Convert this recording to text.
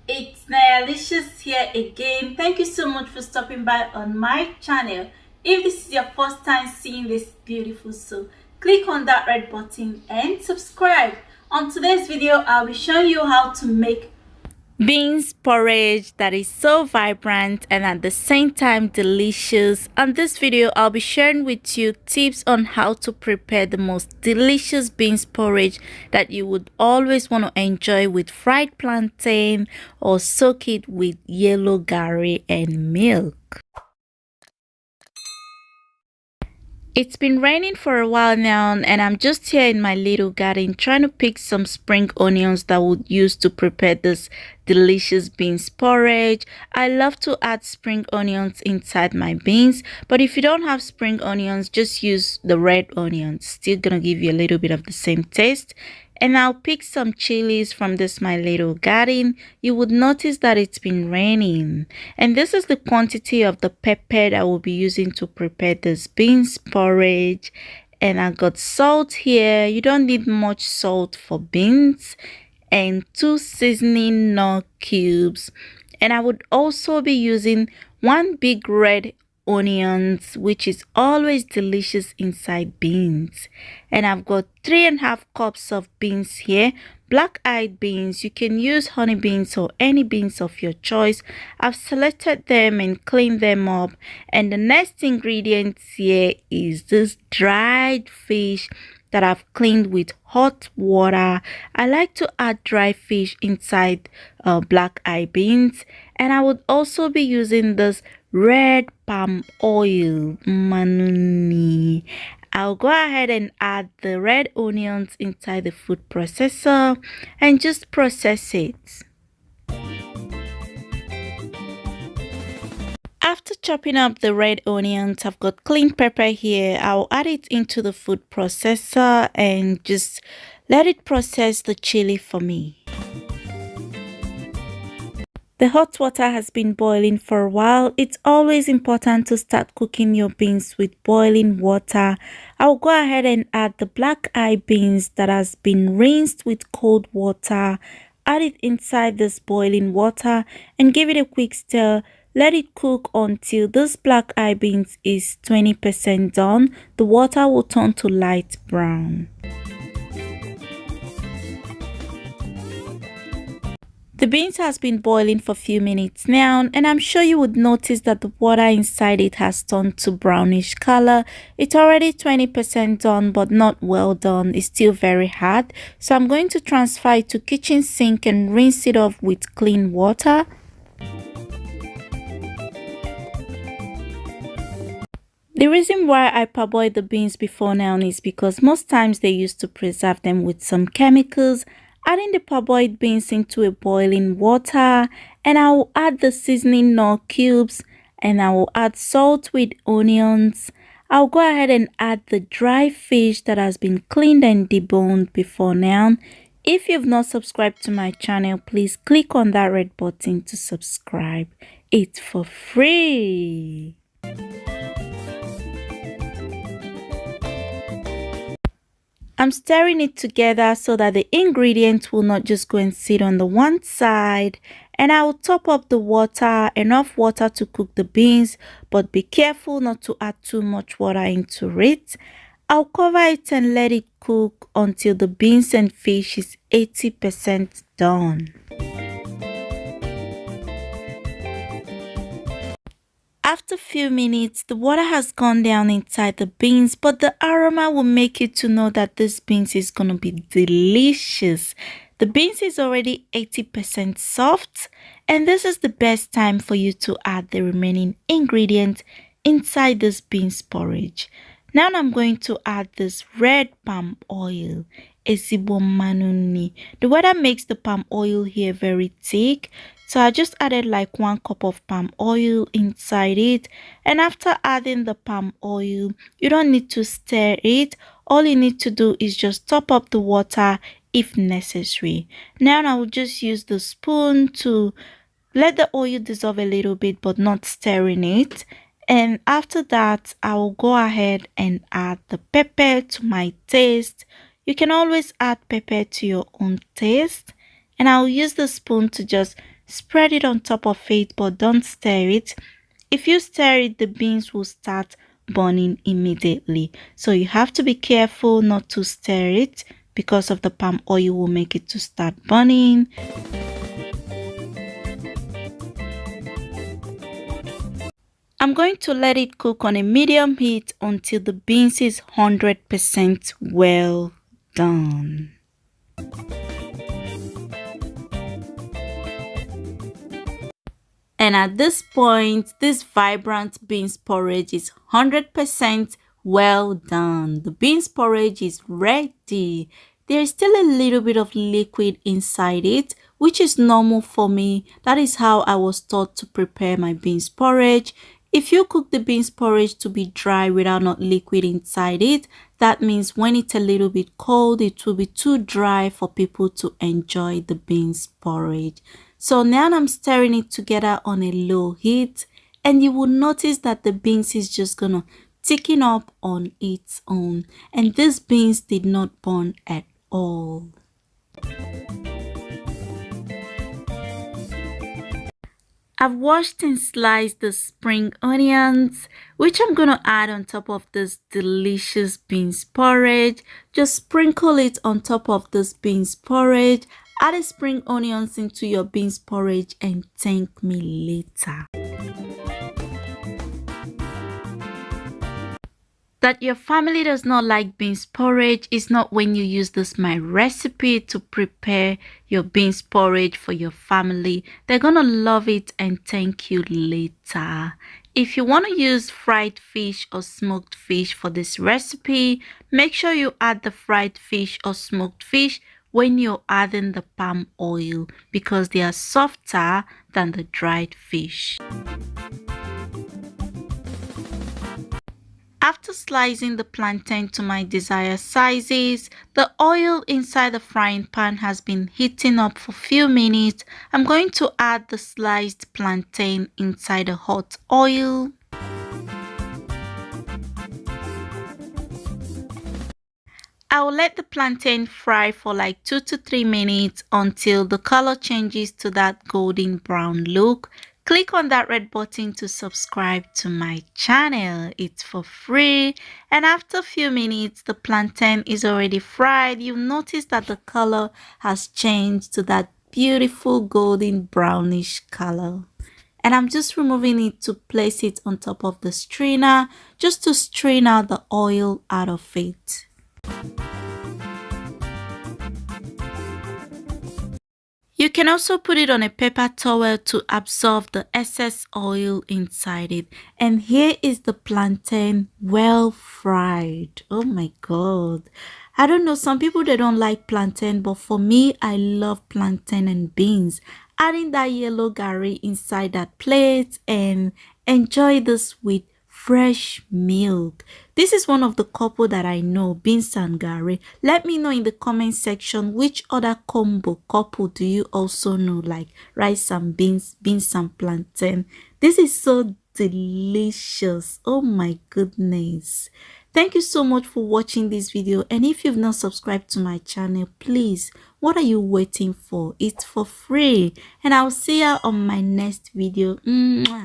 It's Nayalicious here again. Thank you so much for stopping by on my channel. If this is your first time seeing this beautiful soul, click on that red button and subscribe. On today's video, I'll be showing you how to make beans porridge that is so vibrant and at the same time delicious. On this video, I'll be sharing with you tips on how to prepare the most delicious beans porridge that you would always want to enjoy with fried plantain or soak it with yellow gari and milk. It's been raining for a while now, and I'm just here in my little garden trying to pick some spring onions that I would use to prepare this delicious beans porridge. I love to add spring onions inside my beans, but if you don't have spring onions, just use the red onions. Still gonna give you a little bit of the same taste. And I'll pick some chilies from this my little garden. You would notice that it's been raining. And this is the quantity of the pepper that I will be using to prepare this beans porridge. And I got salt here. You don't need much salt for beans. And 2 seasoning knorr cubes. And I would also be using 1 big red onions, which is always delicious inside beans. And I've got 3.5 cups of beans here, black-eyed beans. You can use honey beans or any beans of your choice. I've selected them and cleaned them up. And the next ingredient here is this dried fish that I've cleaned with hot water. I like to add dry fish inside black-eyed beans. And I would also be using this red palm oil. Manuni. I'll go ahead and add the red onions inside the food processor and just process it. After chopping up the red onions, I've got clean pepper here. I'll add it into the food processor and just let it process the chili for me. The hot water has been boiling for a while. It's always important to start cooking your beans with boiling water. I'll go ahead and add the black-eyed beans that has been rinsed with cold water. Add it inside this boiling water and give it a quick stir. Let it cook until this black-eyed beans is 20% done. The water will turn to light brown. The beans has been boiling for a few minutes now, and I'm sure you would notice that the water inside it has turned to brownish color. It's already 20% done, but not well done. It's still very hard. So I'm going to transfer it to kitchen sink and rinse it off with clean water. The reason why I parboil the beans before now is because most times they used to preserve them with some chemicals. Adding the parboiled beans into a boiling water, and I will add the seasoning knorr cubes, and I will add salt with onions. I'll go ahead and add the dry fish that has been cleaned and deboned before now. If you've not subscribed to my channel, please click on that red button to subscribe. It's for free. I'm stirring it together so that the ingredients will not just go and sit on the one side. And I will top up the water, enough water to cook the beans, but be careful not to add too much water into it. I'll cover it and let it cook until the beans and fish is 80% done. After a few minutes, the water has gone down inside the beans, but the aroma will make you to know that this beans is going to be delicious. The beans is already 80% soft, and this is the best time for you to add the remaining ingredients inside this beans porridge. Now I'm going to add this red palm oil. Ezigbo manuni. The weather makes the palm oil here very thick. So I just added like 1 cup of palm oil inside it. And after adding the palm oil, you don't need to stir it. All you need to do is just top up the water if necessary. Now I will just use the spoon to let the oil dissolve a little bit, but not stirring it. And after that, I will go ahead and add the pepper to my taste. You can always add pepper to your own taste. And I'll use the spoon to just Spread it on top of it, but don't stir it. If you stir it, the beans will start burning immediately. So you have to be careful not to stir it because of the palm oil will make it to start burning. I'm going to let it cook on a medium heat until the beans is 100% well done. And at this point, this vibrant beans porridge is 100% well done. The beans porridge is ready. There is still a little bit of liquid inside it, which is normal for me. That is how I was taught to prepare my beans porridge. If you cook the beans porridge to be dry without not liquid inside it, that means when it's a little bit cold, it will be too dry for people to enjoy the beans porridge. So now I'm stirring it together on a low heat, and you will notice that the beans is just gonna thicken up on its own, and these beans did not burn at all. I've washed and sliced the spring onions, which I'm gonna add on top of this delicious beans porridge. Just sprinkle it on top of this beans porridge. Add the spring onions into your beans porridge and thank me later. That your family does not like beans porridge is not when you use this my recipe to prepare your beans porridge for your family. They're gonna love it and thank you later. If you want to use fried fish or smoked fish for this recipe, make sure you add the fried fish or smoked fish when you're adding the palm oil because they are softer than the dried fish. After slicing the plantain to my desired sizes, the oil inside the frying pan has been heating up for a few minutes. I'm going to add the sliced plantain inside the hot oil. I will let the plantain fry for like 2 to 3 minutes until the color changes to that golden brown look. Click on that red button to subscribe to my channel. It's for free. And after a few minutes, the plantain is already fried. You'll notice that the color has changed to that beautiful golden brownish color. And I'm just removing it to place it on top of the strainer just to strain out the oil out of it. You can also put it on a paper towel to absorb the excess oil inside it. And here is the plantain well fried. Oh my god. I don't know, some people they don't like plantain, but for me I love plantain and beans. Adding that yellow gari inside that plate and enjoy this with fresh milk. This is one of the couple that I know, beans and gari. Let me know in the comment section which other combo couple do you also know, like rice and beans, beans and plantain. This is so delicious. Oh my goodness. Thank you so much for watching this video, and if you've not subscribed to my channel, please, what are you waiting for? It's for free, and I'll see you on my next video. Mwah.